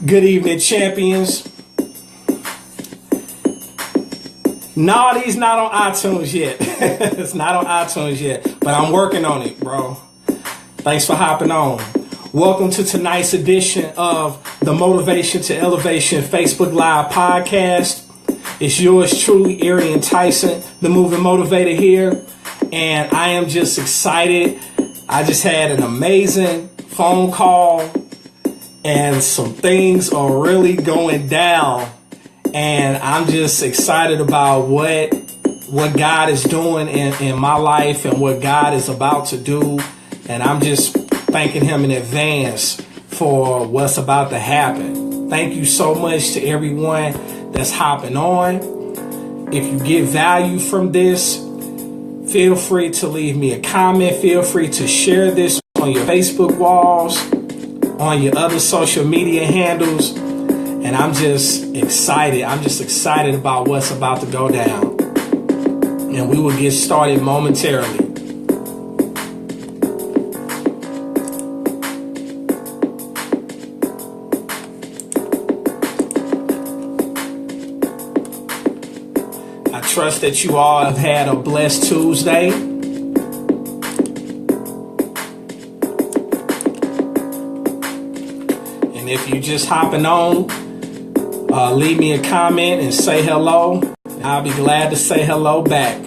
Good evening, champions. No, these not on iTunes yet. It's not on iTunes yet, but I'm working on it, bro. Thanks for hopping on. Welcome to tonight's edition of the Motivation to Elevation Facebook Live podcast. It's yours truly, Arian, Tyson, the moving motivator here. And I am just excited. I just had an amazing phone call and some things are really going down. And I'm just excited about what God is doing in my life and what God is about to do. And I'm just thanking him in advance for what's about to happen. Thank you so much to everyone that's hopping on. If you get value from this, feel free to leave me a comment. Feel free to share this on your Facebook walls, on your other social media handles. And I'm just excited. I'm just excited about what's about to go down. And we will get started momentarily. I trust that you all have had a blessed Tuesday. And if you're just hopping on, leave me a comment and say hello. I'll be glad to say hello back.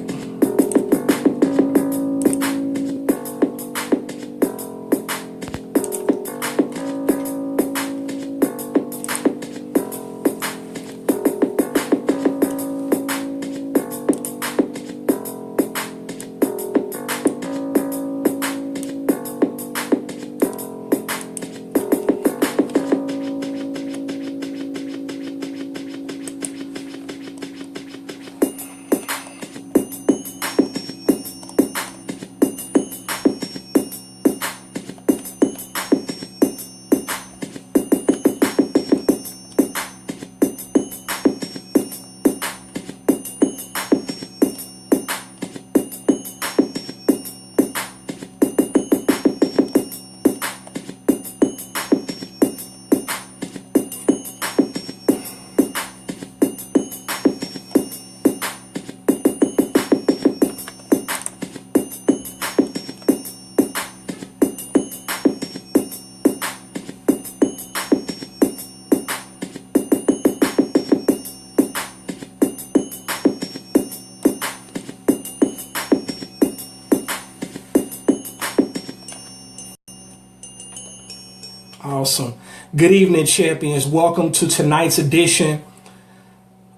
Awesome. Good evening, champions. Welcome to tonight's edition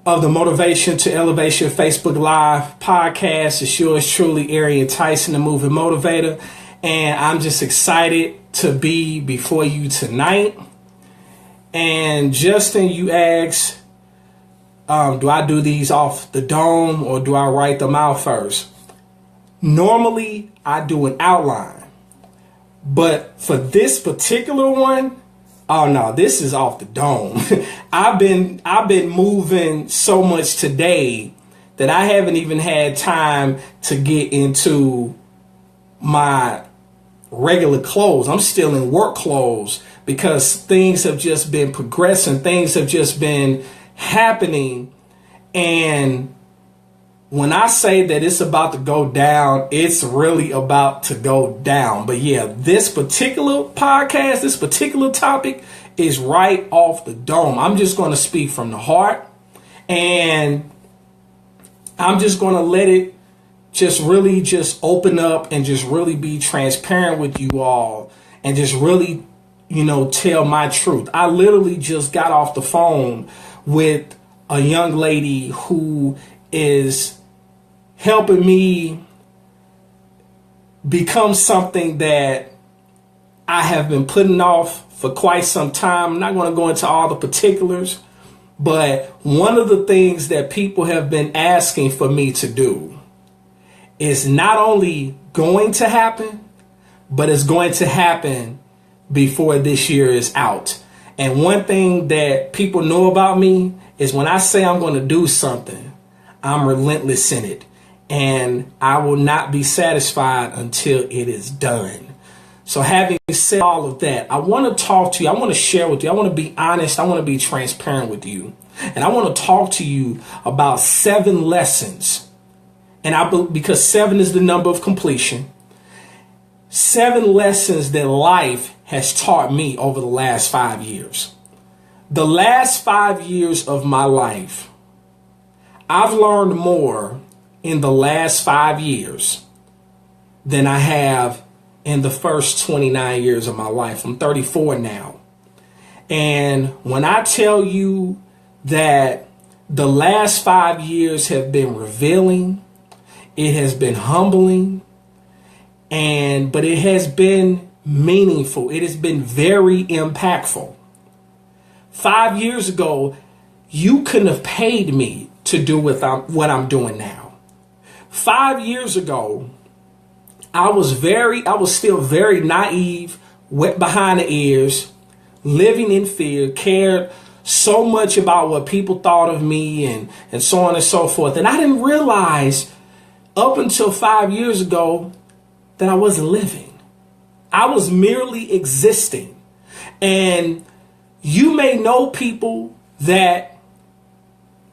of the Motivation to Elevation Facebook Live podcast. It's yours truly, Arian, Tyson, the moving motivator. And I'm just excited to be before you tonight. And Justin, you asked, do I do these off the dome or do I write them out first? Normally, I do an outline. But for this particular one, oh no, this is off the dome. I've been moving so much today that I haven't even had time to get into my regular clothes. I'm still in work clothes because things have just been progressing. Things have just been happening. And when I say that it's about to go down, it's really about to go down. But yeah, this particular podcast, this particular topic is right off the dome. I'm just going to speak from the heart, and I'm just going to let it just really just open up and just really be transparent with you all and just really, tell my truth. I literally just got off the phone with a young lady who is helping me become something that I have been putting off for quite some time. I'm not going to go into all the particulars, but one of the things that people have been asking for me to do is not only going to happen, but it's going to happen before this year is out. And one thing that people know about me is when I say I'm going to do something, I'm relentless in it. And I will not be satisfied until it is done. So having said all of that, I want to talk to you. I want to share with you. I want to be honest. I want to be transparent with you. And I want to talk to you about 7 lessons. And because 7 is the number of completion, 7 lessons that life has taught me over the last 5 years. The last 5 years of my life, I've learned more in the last 5 years than I have in the first 29 years of my life. I'm 34 now. And when I tell you that the last 5 years have been revealing, it has been humbling, but it has been meaningful. It has been very impactful. 5 years ago, you couldn't have paid me to do what I'm doing now. 5 years ago, I was still very naive, wet behind the ears, living in fear, cared so much about what people thought of me and so on and so forth. And I didn't realize up until 5 years ago that I wasn't living. I was merely existing. And you may know people that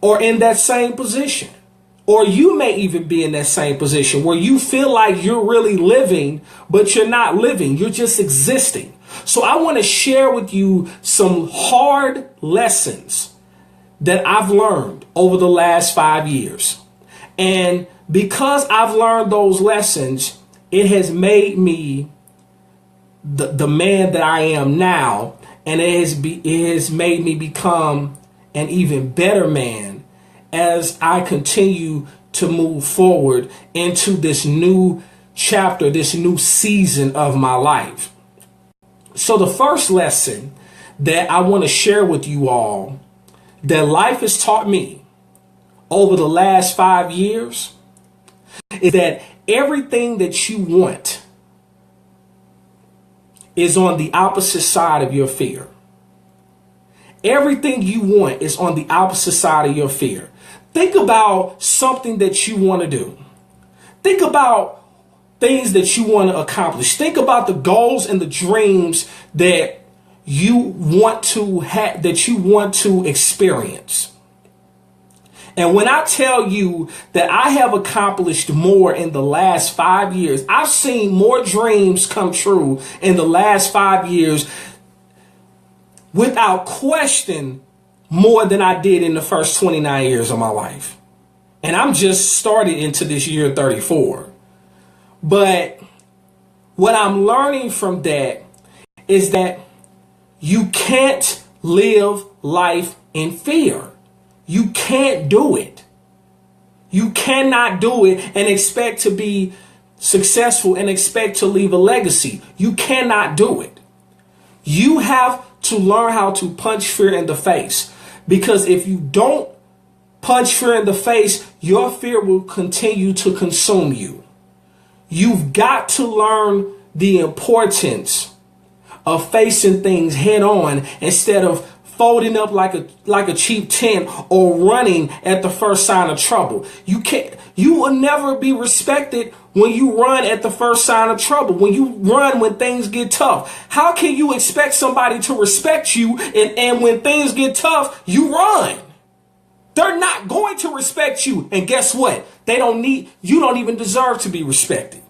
are in that same position. Or you may even be in that same position where you feel like you're really living, but you're not living. You're just existing. So I want to share with you some hard lessons that I've learned over the last 5 years. And because I've learned those lessons, it has made me the man that I am now. And it has made me become an even better man as I continue to move forward into this new chapter, this new season of my life. So the first lesson that I want to share with you all that life has taught me over the last 5 years is that everything that you want is on the opposite side of your fear. Everything you want is on the opposite side of your fear. Think about something that you want to do. Think about things that you want to accomplish. Think about the goals and the dreams that you want to have, that you want to experience. And when I tell you that I have accomplished more in the last 5 years, I've seen more dreams come true in the last 5 years without question more than I did in the first 29 years of my life. And I'm just started into this year 34. But what I'm learning from that is that you can't live life in fear. You can't do it. You cannot do it and expect to be successful and expect to leave a legacy. You cannot do it. You have to learn how to punch fear in the face. Because if you don't punch fear in the face, your fear will continue to consume you. You've got to learn the importance of facing things head on instead of folding up like a cheap tent or running at the first sign of trouble. You will never be respected when you run at the first sign of trouble, when you run when things get tough. How can you expect somebody to respect you and when things get tough, you run? They're not going to respect you. And guess what? You don't even deserve to be respected.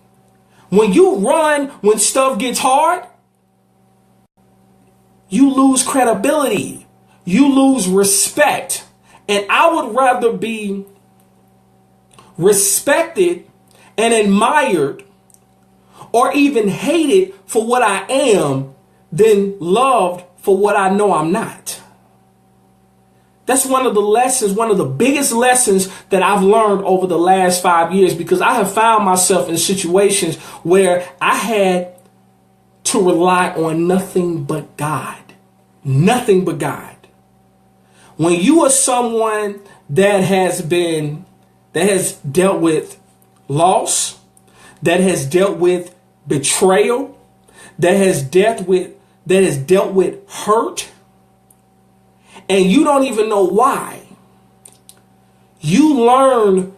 When you run, when stuff gets hard, you lose credibility. You lose respect. And I would rather be respected and admired or even hated for what I am than loved for what I know I'm not. That's one of the lessons, one of the biggest lessons that I've learned over the last 5 years, because I have found myself in situations where I had to rely on nothing but God. Nothing but God. When you are someone that has dealt with loss, that has dealt with betrayal, that has dealt with hurt, and you don't even know why, you learn,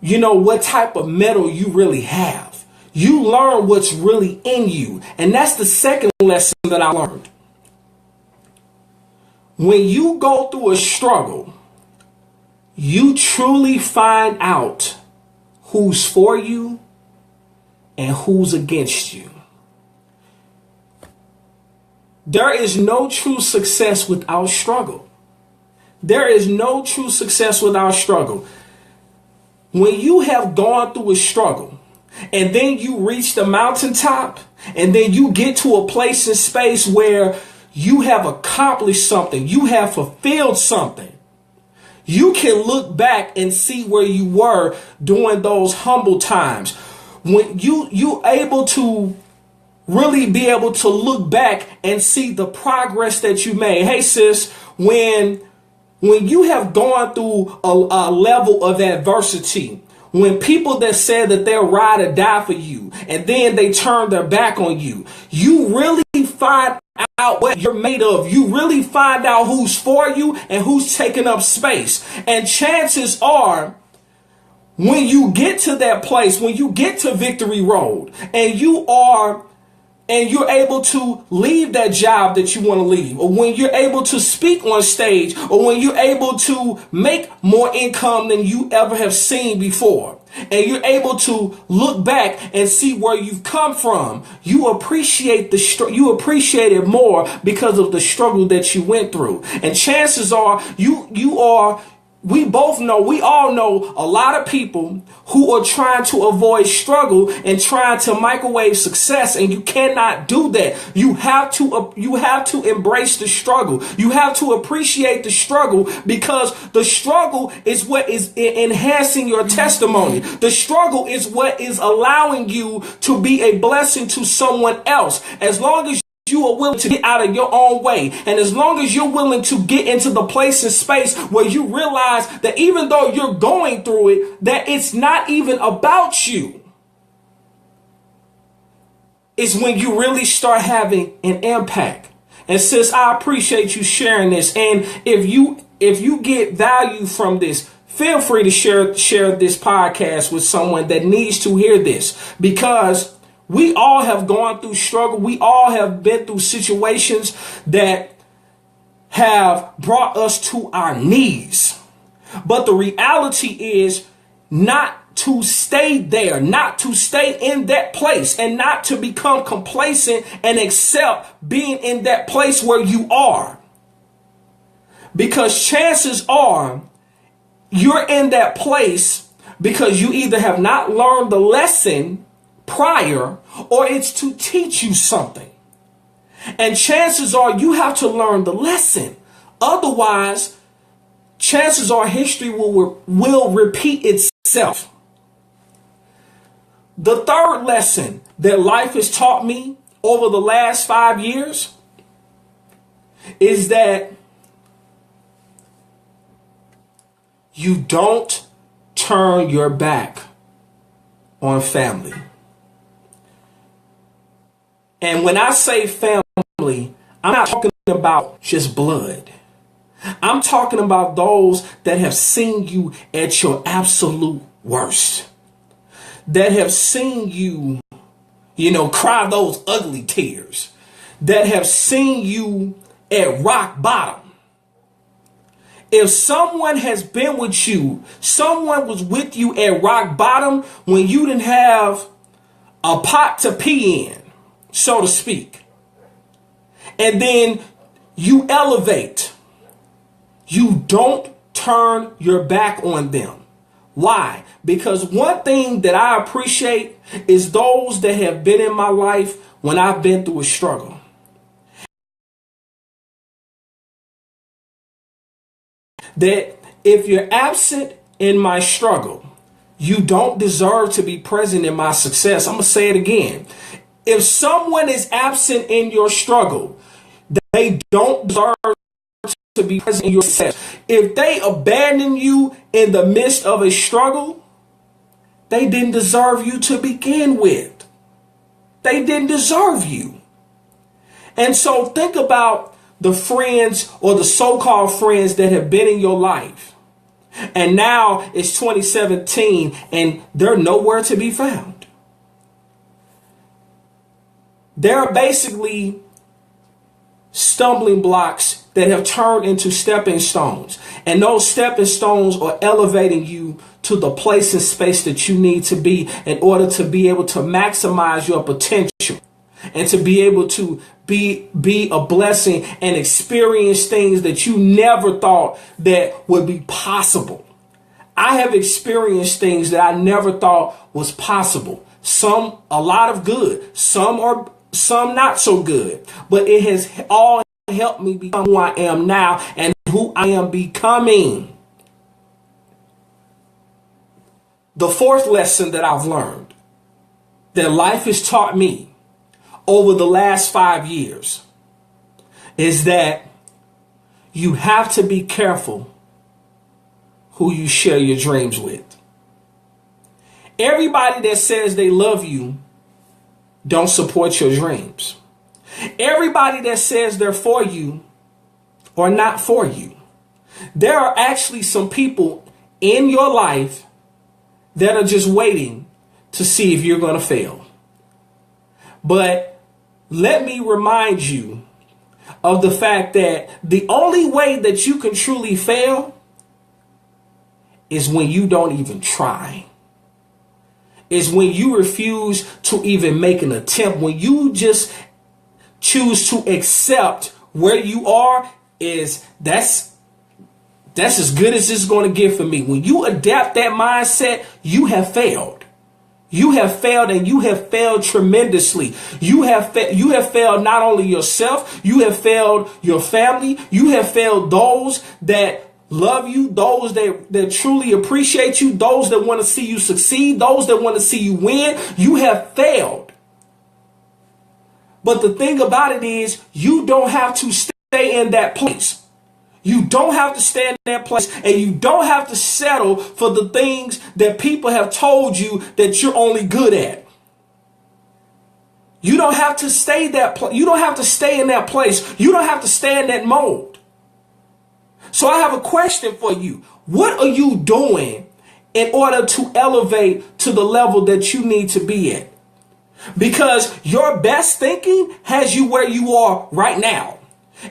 what type of metal you really have. you learn what's really in you. And that's the second lesson that I learned. When you go through a struggle, you truly find out who's for you and who's against you. There is no true success without struggle. There is no true success without struggle. When you have gone through a struggle and then you reach the mountaintop and then you get to a place in space where you have accomplished something, you have fulfilled something, you can look back and see where you were during those humble times. When you able to really be able to look back and see the progress that you made. Hey sis, when you have gone through a level of adversity, when people that said that they'll ride or die for you and then they turn their back on you, you really find out what you're made of. You really find out who's for you and who's taking up space. And chances are, when you get to that place, when you get to Victory Road and you're able to leave that job that you want to leave, or when you're able to speak on stage, or when you're able to make more income than you ever have seen before, and you're able to look back and see where you've come from, you appreciate it more because of the struggle that you went through. And chances are we all know a lot of people who are trying to avoid struggle and trying to microwave success, and you cannot do that. You have to embrace the struggle. You have to appreciate the struggle, because the struggle is what is enhancing your testimony. The struggle is what is allowing you to be a blessing to someone else. As long as you are willing to get out of your own way, and as long as you're willing to get into the place and space where you realize that even though you're going through it, that it's not even about you, is when you really start having an impact. And sis, I appreciate you sharing this. And if you get value from this, feel free to share this podcast with someone that needs to hear this, because we all have gone through struggle. We all have been through situations that have brought us to our knees. But the reality is not to stay there, not to stay in that place, and not to become complacent and accept being in that place where you are. Because chances are you're in that place because you either have not learned the lesson prior, or it's to teach you something. And chances are you have to learn the lesson. Otherwise, chances are history will repeat itself. The third lesson that life has taught me over the last 5 years is that you don't turn your back on family. And when I say family, I'm not talking about just blood. I'm talking about those that have seen you at your absolute worst, that have seen you, cry those ugly tears, that have seen you at rock bottom. If someone has been with you, someone was with you at rock bottom when you didn't have a pot to pee in, so to speak, and then you elevate, you don't turn your back on them. Why? Because one thing that I appreciate is those that have been in my life when I've been through a struggle. That if you're absent in my struggle, you don't deserve to be present in my success. I'm going to say it again. If someone is absent in your struggle, they don't deserve to be present in your success. If they abandon you in the midst of a struggle, they didn't deserve you to begin with. They didn't deserve you. And so think about the friends or the so-called friends that have been in your life. And now it's 2017 and they're nowhere to be found. They're basically stumbling blocks that have turned into stepping stones. And those stepping stones are elevating you to the place and space that you need to be in order to be able to maximize your potential and to be able to be a blessing and experience things that you never thought that would be possible. I have experienced things that I never thought was possible. Some, a lot of good, some not so good, but it has all helped me become who I am now and who I am becoming. The fourth lesson that I've learned that life has taught me over the last 5 years is that you have to be careful who you share your dreams with. Everybody that says they love you don't support your dreams. Everybody that says they're for you are not for you. There are actually some people in your life that are just waiting to see if you're going to fail. But let me remind you of the fact that the only way that you can truly fail is when you don't even try. Is when you refuse to even make an attempt. When you just choose to accept where you are, that's as good as it's going to get for me. When you adapt that mindset, you have failed. You have failed, and you have failed tremendously. You have failed not only yourself, you have failed your family, you have failed those that love you, those that truly appreciate you, those that want to see you succeed, those that want to see you win. You have failed. But the thing about it is, you don't have to stay in that place. You don't have to stay in that place, and you don't have to settle for the things that people have told you that you're only good at. You don't have to stay you don't have to stay in that place. You don't have to stay in that mode. So I have a question for you. What are you doing in order to elevate to the level that you need to be at? Because your best thinking has you where you are right now.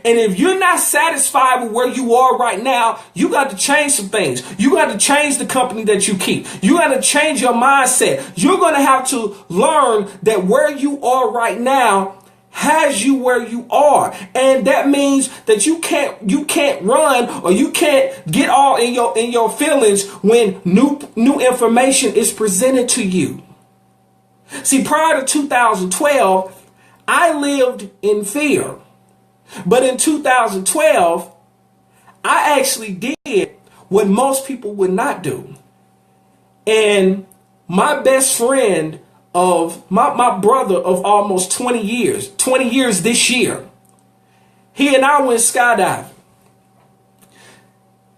And if you're not satisfied with where you are right now, you got to change some things. You got to change the company that you keep. You got to change your mindset. You're going to have to learn that where you are right now has you where you are. And that means that you can't run, or you can't get all in your feelings when new information is presented to you. See, prior to 2012, I lived in fear. But in 2012, I actually did what most people would not do. And my best friend of my brother of almost 20 years this year, he and I went skydiving.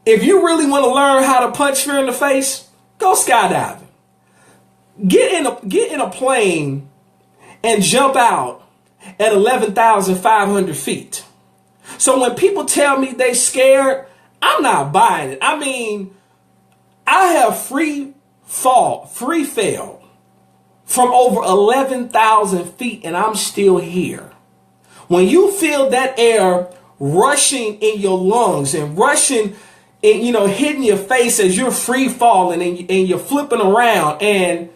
If you really want to learn how to punch fear in the face, go skydiving. Get in a plane and jump out at 11,500 feet. So when people tell me they scared, I'm not buying it. I mean, I have free fell from over 11,000 feet, and I'm still here. When you feel that air rushing in your lungs and rushing and, hitting your face as you're free falling and you're flipping around, and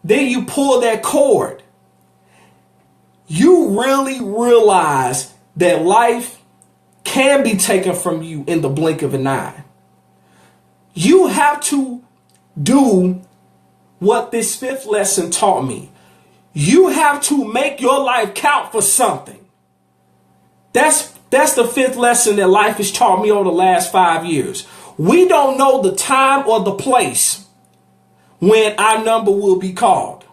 then you pull that cord, you really realize that life can be taken from you in the blink of an eye. You have to do what this fifth lesson taught me. You have to make your life count for something. That's the fifth lesson that life has taught me over the last 5 years. We don't know the time or the place when our number will be called.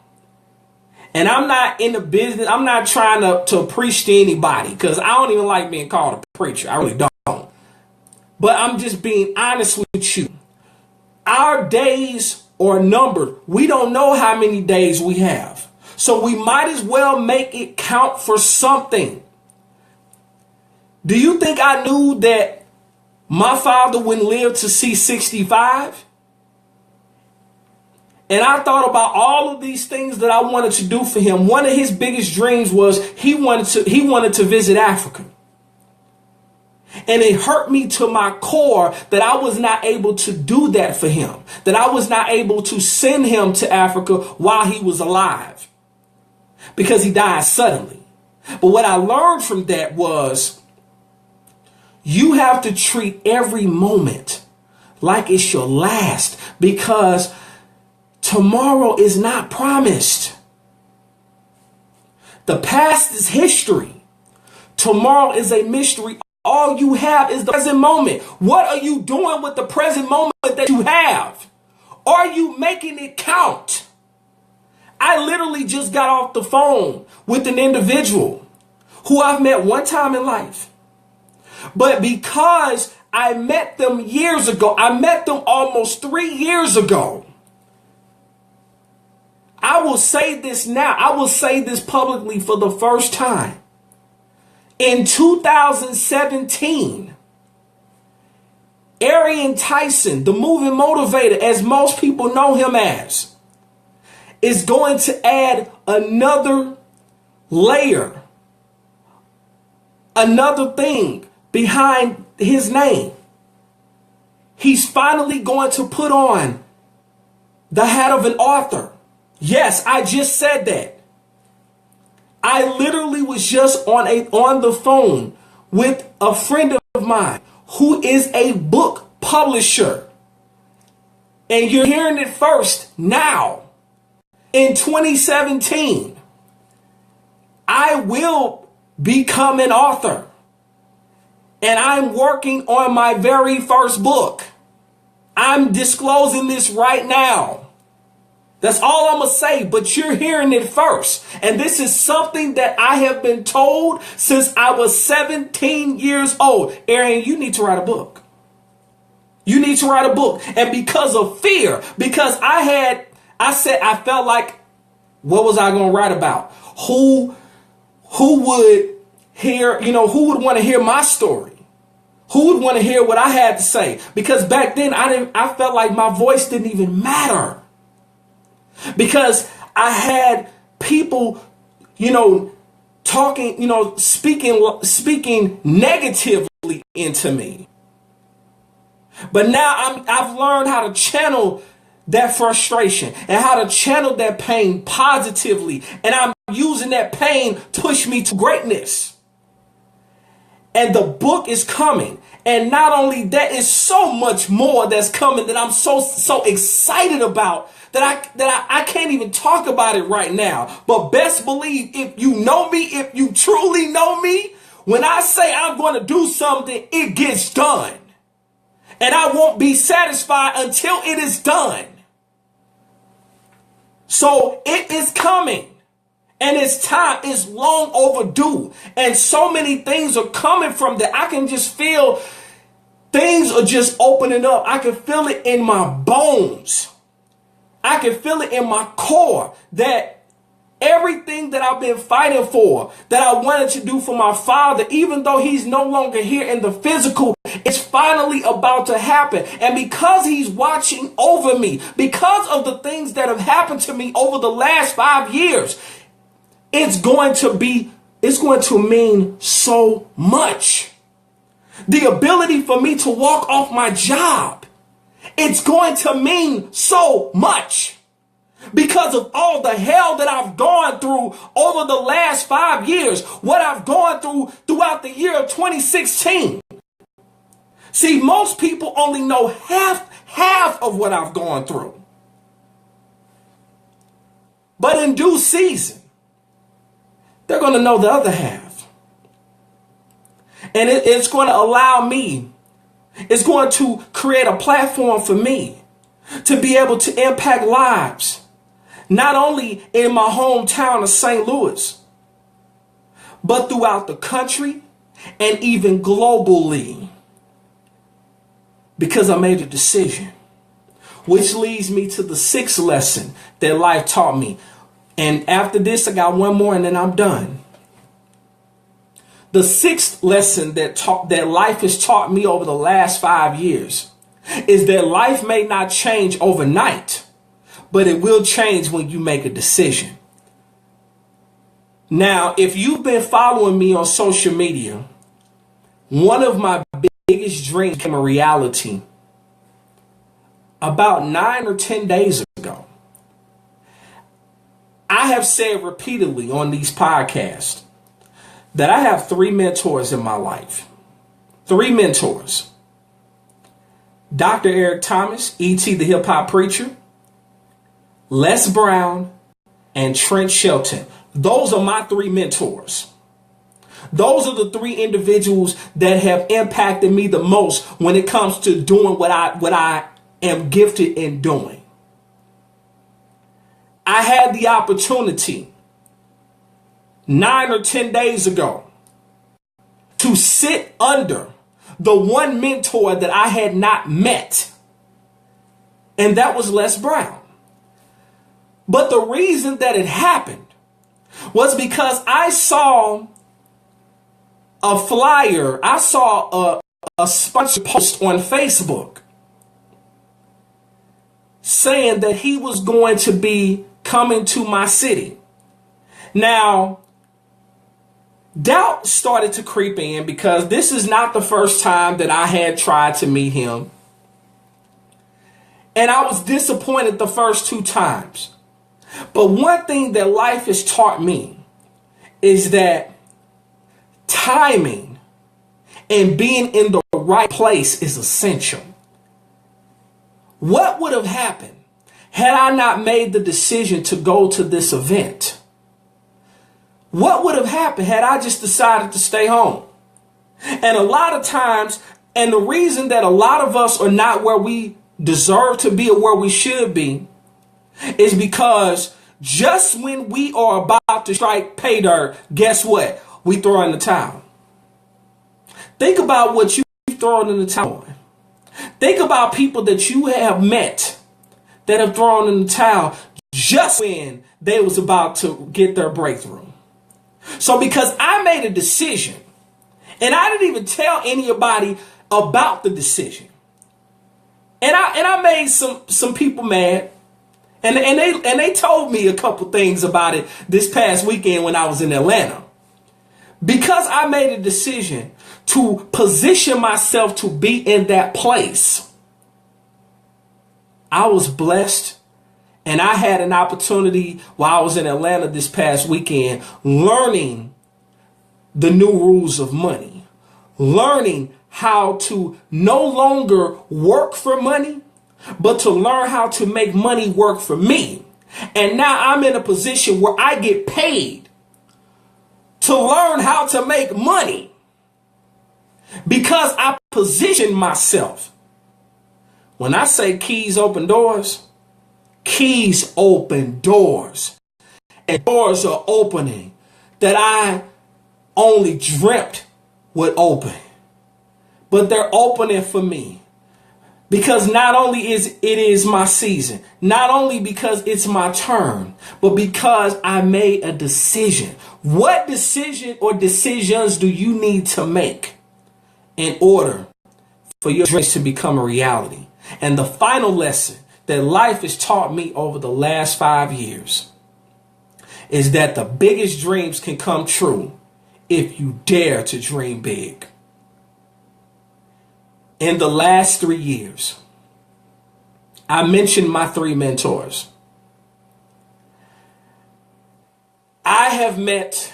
And I'm not in the business. I'm not trying to preach to anybody, because I don't even like being called a preacher. I really don't. But I'm just being honest with you. Our days are numbered. We don't know how many days we have. So we might as well make it count for something. Do you think I knew that my father wouldn't live to see 65? And I thought about all of these things that I wanted to do for him. One of his biggest dreams was he wanted to visit Africa. And it hurt me to my core that I was not able to do that for him, that I was not able to send him to Africa while he was alive, because he died suddenly. But what I learned from that was you have to treat every moment like it's your last, because tomorrow is not promised. The past is history. Tomorrow is a mystery. All you have is the present moment. What are you doing with the present moment that you have? Are you making it count? I literally just got off the phone with an individual who I've met one time in life. But because I met them years ago, I met them almost 3 years ago. I will say this now. I will say this publicly for the first time. In 2017, Arian Tyson, the movie Motivator, as most people know him as, is going to add another layer, another thing behind his name. He's finally going to put on the hat of an author. Yes, I just said that. I literally was just on the phone with a friend of mine who is a book publisher. And you're hearing it first now. In 2017, I will become an author. And I'm working on my very first book. I'm disclosing this right now. That's all I'm going to say, but you're hearing it first. And this is something that I have been told since I was 17 years old. Arian, you need to write a book. You need to write a book. And because of fear, because I said I felt like, what was I going to write about? Who would hear, who would want to hear my story? Who would want to hear what I had to say? Because back then I felt like my voice didn't even matter. Because I had people, talking, speaking negatively into me. But now I've learned how to channel that frustration and how to channel that pain positively. And I'm using that pain to push me to greatness. And the book is coming. And not only that, is so much more that's coming that I'm so excited about that I can't even talk about it right now. But best believe, if you know me, if you truly know me, when I say I'm going to do something, it gets done. And I won't be satisfied until it is done. So it is coming. And it's time. It's long overdue. And so many things are coming from that. I can just feel things are just opening up. I can feel it in my bones. I can feel it in my core that everything that I've been fighting for, that I wanted to do for my father, even though he's no longer here in the physical, it's finally about to happen. And because he's watching over me, because of the things that have happened to me over the last 5 years, it's going to mean so much. The ability for me to walk off my job, it's going to mean so much because of all the hell that I've gone through over the last 5 years, what I've gone through throughout the year of 2016. See, most people only know half of what I've gone through. But in due season, they're going to know the other half. And it's going to allow me, it's going to create a platform for me to be able to impact lives, not only in my hometown of St. Louis, but throughout the country and even globally, because I made a decision. Which leads me to the 6th lesson that life taught me. And after this, I got one more and then I'm done. The 6th lesson that life has taught me over the last 5 years is that life may not change overnight, but it will change when you make a decision. Now, if you've been following me on social media, one of my biggest dreams became a reality about 9 or 10 days ago. I have said repeatedly on these podcasts that I have 3 mentors in my life. 3 mentors. Dr. Eric Thomas, E.T. the Hip Hop Preacher, Les Brown, and Trent Shelton. Those are my 3 mentors. Those are the 3 individuals that have impacted me the most when it comes to doing what I am gifted in doing. I had the opportunity 9 or 10 days ago to sit under the one mentor that I had not met, and that was Les Brown. But the reason that it happened was because I saw a flyer, I saw a sponsored post on Facebook saying that he was going to be coming to my city. Now, doubt started to creep in because this is not the first time that I had tried to meet him. And I was disappointed the first 2 times. But one thing that life has taught me is that timing and being in the right place is essential. What would have happened had I not made the decision to go to this event? What would have happened had I just decided to stay home? And a lot of times, and the reason that a lot of us are not where we deserve to be or where we should be is because just when we are about to strike pay dirt, guess what? We throw in the towel. Think about what you've thrown in the towel. Think about people that you have met that have thrown in the towel just when they was about to get their breakthrough. So because I made a decision and I didn't even tell anybody about the decision, and I made some people mad, and they told me a couple things about it this past weekend when I was in Atlanta. Because I made a decision to position myself to be in that place, I was blessed, and I had an opportunity while I was in Atlanta this past weekend learning the new rules of money, learning how to no longer work for money, but to learn how to make money work for me. And now I'm in a position where I get paid to learn how to make money because I position myself. When I say keys open doors, keys open doors. And doors are opening that I only dreamt would open. But they're opening for me. Because not only is it my season, not only because it's my turn, but because I made a decision. What decision or decisions do you need to make in order for your dreams to become a reality? And the final lesson that life has taught me over the last 5 years is that the biggest dreams can come true if you dare to dream big. In the last 3 years, I mentioned my 3 mentors. I have met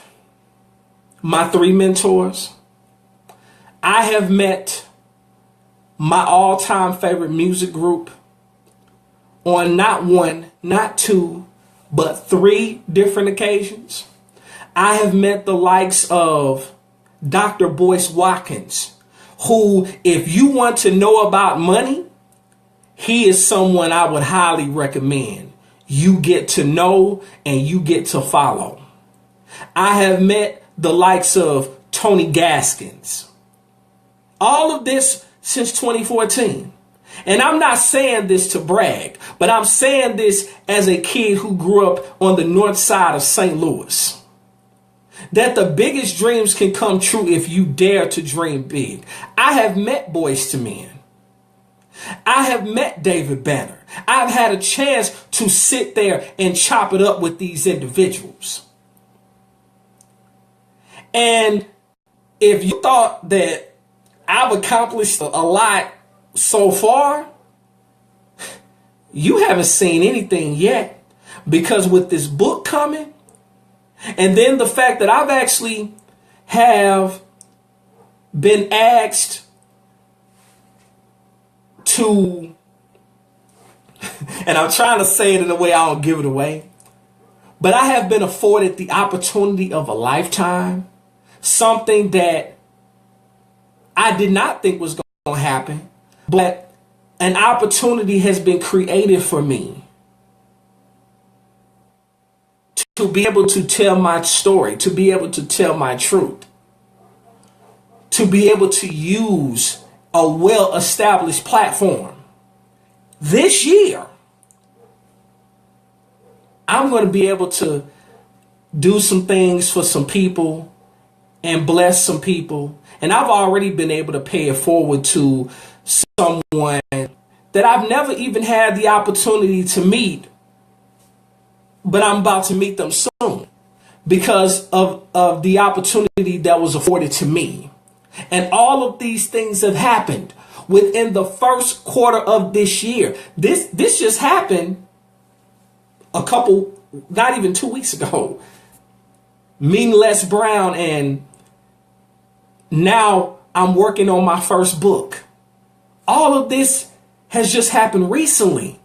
my 3 mentors. I have met my all-time favorite music group on not 1, not 2, but 3 different occasions. I have met the likes of Dr. Boyce Watkins, who, if you want to know about money, he is someone I would highly recommend you get to know and you get to follow. I have met the likes of Tony Gaskins. All of this since 2014. And I'm not saying this to brag, but I'm saying this as a kid who grew up on the north side of St. Louis. That the biggest dreams can come true if you dare to dream big. I have met Boyz II Men. I have met David Banner. I've had a chance to sit there and chop it up with these individuals. And if you thought that I've accomplished a lot so far, you haven't seen anything yet. Because with this book coming, and then the fact that I've actually have been asked to, and I'm trying to say it in a way I don't give it away, but I have been afforded the opportunity of a lifetime, something that I did not think was going to happen, but an opportunity has been created for me to be able to tell my story, to be able to tell my truth, to be able to use a well-established platform. This year, I'm going to be able to do some things for some people and bless some people. And I've already been able to pay it forward to someone that I've never even had the opportunity to meet, but I'm about to meet them soon because of the opportunity that was afforded to me. And all of these things have happened within the first quarter of this year. This just happened not even 2 weeks ago. Meeting Les Brown, and now I'm working on my first book. All of this has just happened recently.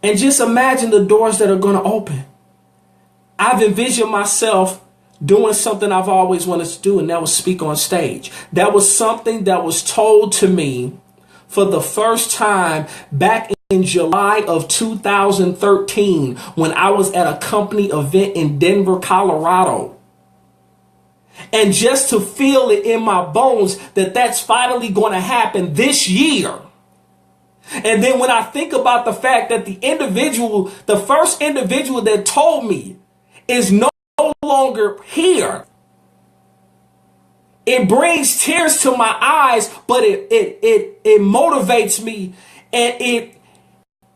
And just imagine the doors that are going to open. I've envisioned myself doing something I've always wanted to do, and that was speak on stage. That was something that was told to me for the first time back in July of 2013 when I was at a company event in Denver, Colorado. And just to feel it in my bones that that's finally going to happen this year. And then when I think about the fact that the first individual that told me is no longer here, it brings tears to my eyes, but it motivates me, and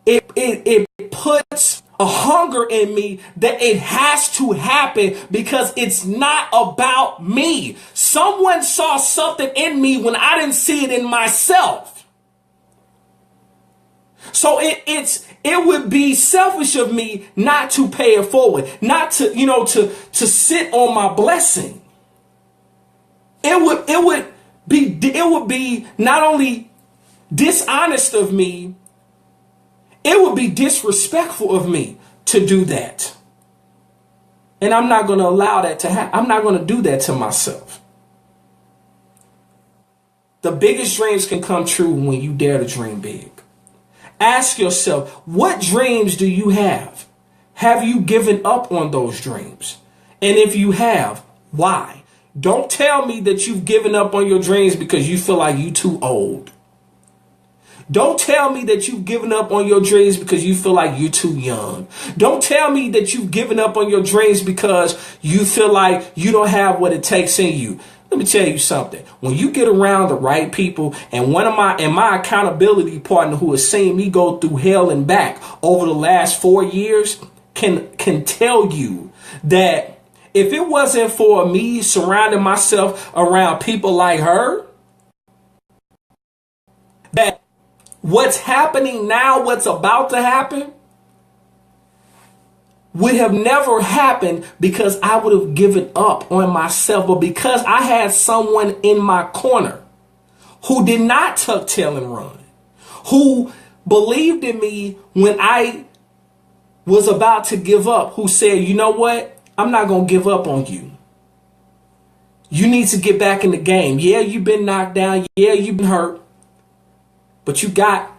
it puts a hunger in me that it has to happen because it's not about me. Someone saw something in me when I didn't see it in myself. So it would be selfish of me not to pay it forward, not to, to sit on my blessing. It would be not only dishonest of me, it would be disrespectful of me to do that. And I'm not going to allow that to happen. I'm not going to do that to myself. The biggest dreams can come true when you dare to dream big. Ask yourself, what dreams do you have? Have you given up on those dreams? And if you have, why? Don't tell me that you've given up on your dreams because you feel like you're too old. Don't tell me that you've given up on your dreams because you feel like you're too young. Don't tell me that you've given up on your dreams because you feel like you don't have what it takes in you. Let me tell you something. When you get around the right people, and my accountability partner who has seen me go through hell and back over the last 4 years can tell you that if it wasn't for me surrounding myself around people like her, that what's happening now, what's about to happen, would have never happened because I would have given up on myself, but because I had someone in my corner who did not tuck tail and run, who believed in me when I was about to give up, who said, you know what? I'm not going to give up on you. You need to get back in the game. Yeah, you've been knocked down. Yeah, you've been hurt. But you got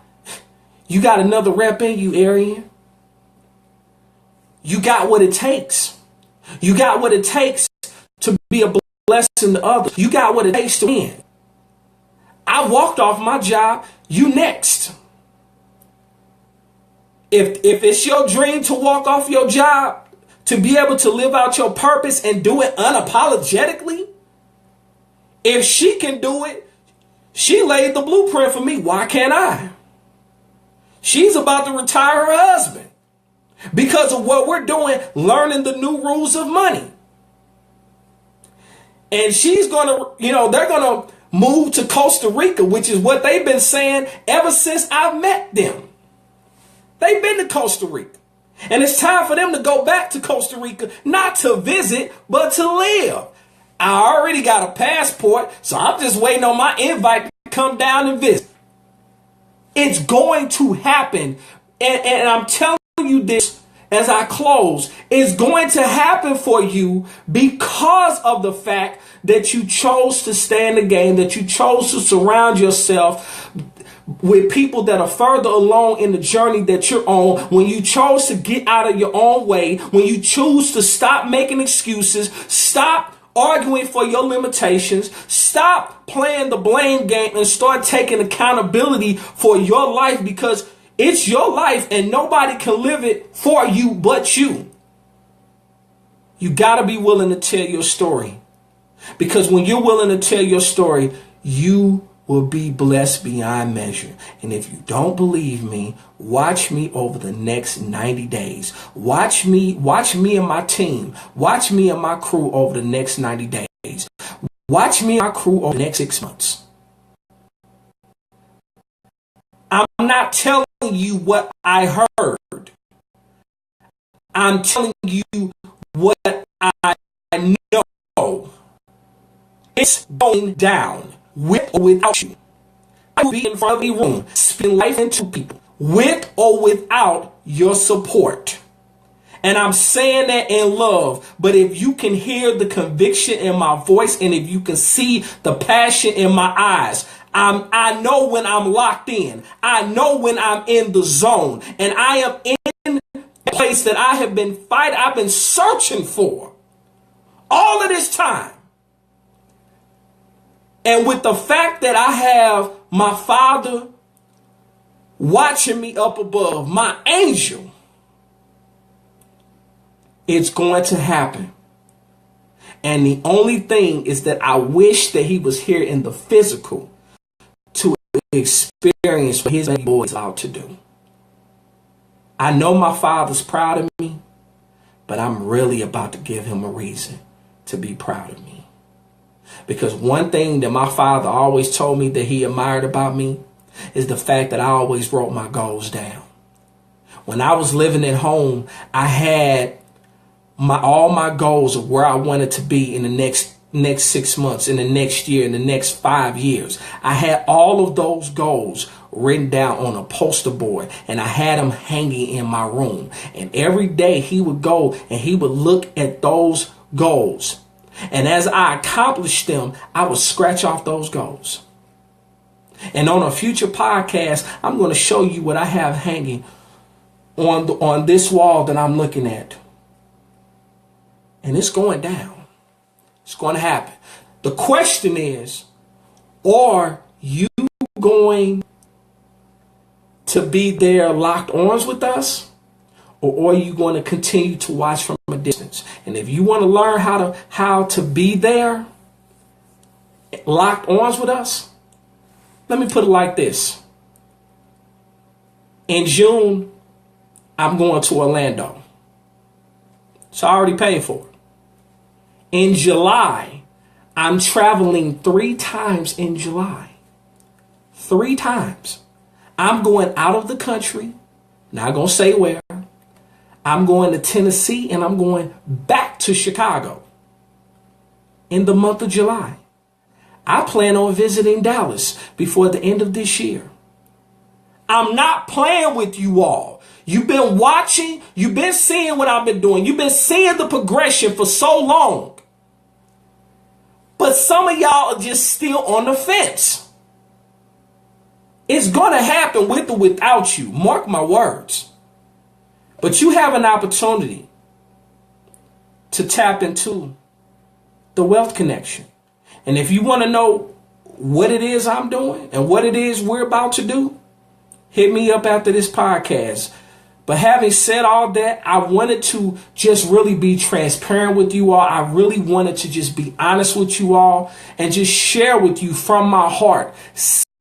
another rep in you, Arian. You got what it takes. You got what it takes to be a blessing to others. You got what it takes to win. I walked off my job. You next. If it's your dream to walk off your job, to be able to live out your purpose and do it unapologetically, if she can do it, she laid the blueprint for me. Why can't I? She's about to retire her husband because of what we're doing, learning the new rules of money. And she's going to, they're going to move to Costa Rica, which is what they've been saying ever since I met them. They've been to Costa Rica. And it's time for them to go back to Costa Rica, not to visit, but to live. I already got a passport, so I'm just waiting on my invite to come down and visit. It's going to happen. And I'm telling you this as I close. It's going to happen for you because of the fact that you chose to stay in the game, that you chose to surround yourself with people that are further along in the journey that you're on, when you chose to get out of your own way, when you choose to stop making excuses, stop arguing for your limitations, stop playing the blame game and start taking accountability for your life, because it's your life and nobody can live it for you but you. You got to be willing to tell your story, because when you're willing to tell your story, you will be blessed beyond measure. And if you don't believe me, watch me over the next 90 days. Watch me and my team. Watch me and my crew over the next 90 days. Watch me and my crew over the next 6 months. I'm not telling you what I heard. I'm telling you what I know. It's going down. With or without you. I will be in front of a room, spitting life into people, with or without your support. And I'm saying that in love. But if you can hear the conviction in my voice, and if you can see the passion in my eyes, I know when I'm locked in. I know when I'm in the zone. And I am in a place that I have been fighting, I've been searching for all of this time. And with the fact that I have my Father watching me up above, my angel, it's going to happen. And the only thing is that I wish that he was here in the physical to experience what his baby boy is out to do. I know my Father's proud of me, but I'm really about to give him a reason to be proud of me. Because one thing that my Father always told me that he admired about me is the fact that I always wrote my goals down. When I was living at home, I had all my goals of where I wanted to be in the next 6 months, in the next year, in the next 5 years. I had all of those goals written down on a poster board, and I had them hanging in my room. And every day he would go and he would look at those goals. And as I accomplished them, I would scratch off those goals. And on a future podcast, I'm going to show you what I have hanging on this wall that I'm looking at. And it's going down. It's going to happen. The question is, are you going to be there locked arms with us? Or are you going to continue to watch from a distance? And if you want to learn how to be there, locked arms with us, let me put it like this. In June, I'm going to Orlando. So I already paid for it. In July, I'm traveling 3 times in July. 3 times. I'm going out of the country. Not going to say where. I'm going to Tennessee, and I'm going back to Chicago in the month of July. I plan on visiting Dallas before the end of this year. I'm not playing with you all. You've been watching. You've been seeing what I've been doing. You've been seeing the progression for so long. But some of y'all are just still on the fence. It's going to happen with or without you. Mark my words. But you have an opportunity to tap into the wealth connection. And if you want to know what it is I'm doing and what it is we're about to do, hit me up after this podcast. But having said all that, I wanted to just really be transparent with you all. I really wanted to just be honest with you all and just share with you from my heart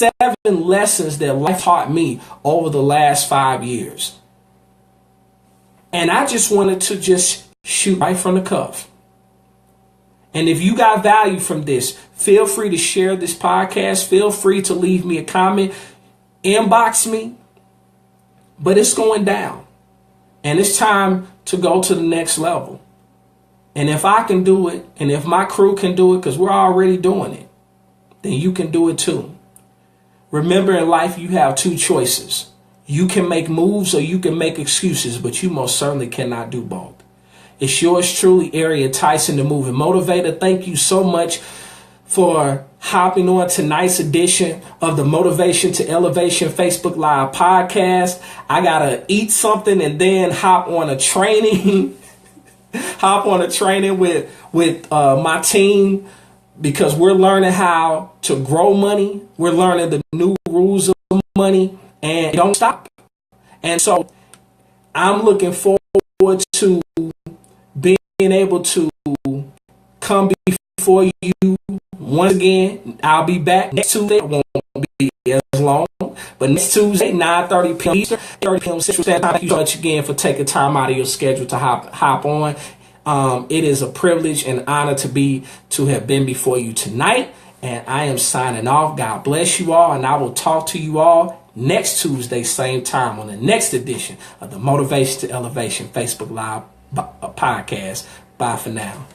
7 lessons that life taught me over the last 5 years. And I just wanted to just shoot right from the cuff. And if you got value from this, feel free to share this podcast. Feel free to leave me a comment, inbox me. But it's going down. And it's time to go to the next level. And if I can do it, and if my crew can do it, because we're already doing it, then you can do it too. Remember, in life, you have 2 choices. You can make moves or you can make excuses, but you most certainly cannot do both. It's yours truly, Arian, Tyson, the Moving Motivator. Thank you so much for hopping on tonight's edition of the Motivation to Elevation Facebook Live podcast. I got to eat something and then hop on a training, with my team, because we're learning how to grow money. We're learning the new rules of money, and don't stop. And so I'm looking forward to being able to come before you once again. I'll be back next Tuesday. It won't be as long, but next Tuesday, 9:30 p.m. Eastern, 30 p.m. Central Standard Time. Thank you so much again for taking time out of your schedule to hop on. It is a privilege and honor to have been before you tonight. And I am signing off. God bless you all. And I will talk to you all next Tuesday, same time, on the next edition of the Motivation to Elevation Facebook Live podcast. Bye for now.